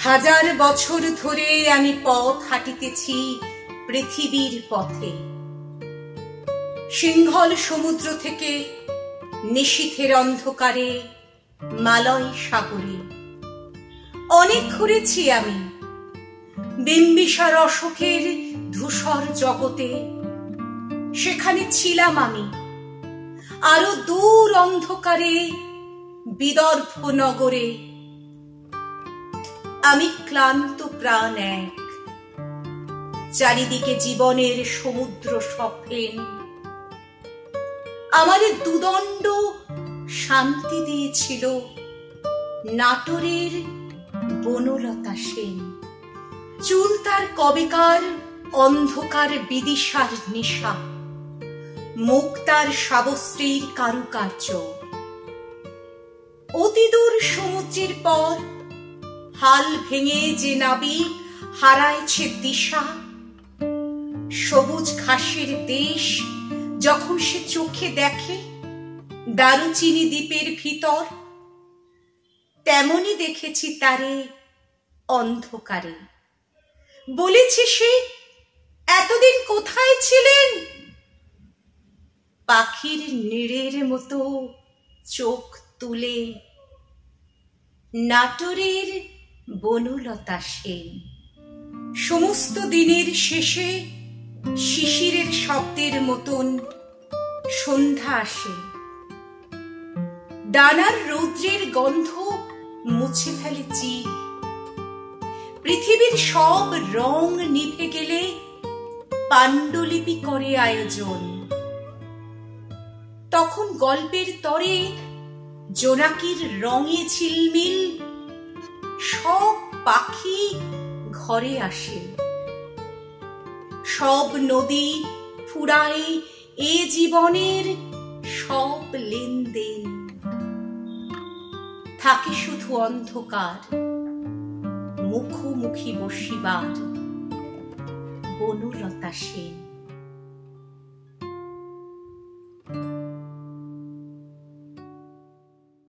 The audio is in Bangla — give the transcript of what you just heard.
হাজার বছর ধরে আমি পথ হাঁটিতেছি পৃথিবীর পথে, সিংহল সমুদ্র থেকে নিশীথের অন্ধকারে মালয় সাগরে। অনেক ঘুরেছি আমি বিম্বিসার অশোকের ধূসর জগতে, সেখানে ছিলাম আমি আরো দূর অন্ধকারে বিদর্ভ নগরে। আমি ক্লান্ত প্রাণ এক, চারিদিকে জীবনের সমুদ্র সফেন। আমারে দুদণ্ড শান্তি দিয়েছিল নাটোরের বনলতা সেন। চুল তার কবেকার অন্ধকার বিদিশার নিশা, মুখ তার সাবস্ত্রীর কারুকার্য। অতিদূর সমুদ্রের পর হাল ভেঙে যে নাবিক হারাইছে দিশা, সবুজ ঘাসের দেশ যখন সে চোখে দেখে দারুচিনি দ্বীপের ভিতর, তেমনি দেখেছি তারে অন্ধকারে। বলেছে সে, এতদিন কোথায় ছিলেন? পাখির নীড়ের মতো চোখ তুলে নাটোরের বনলতা সেন। সমস্ত দিনের শেষে শিশিরের শব্দের মতন সন্ধ্যা আসে, ডানার রৌদ্রের গন্ধ মুছে ফেলে চির। পৃথিবীর সব রং নিভে গেলে পাণ্ডুলিপি করে আয়োজন। তখন গল্পের তরে জোনাকির রঙে ঝিলমিল সব পাখি ঘরে আসে। সব নদী ফুরায় এ জীবনের সব লেনদেন, থাকে শুধু অন্ধকার মুখোমুখি বসিবার বনলতা সেন।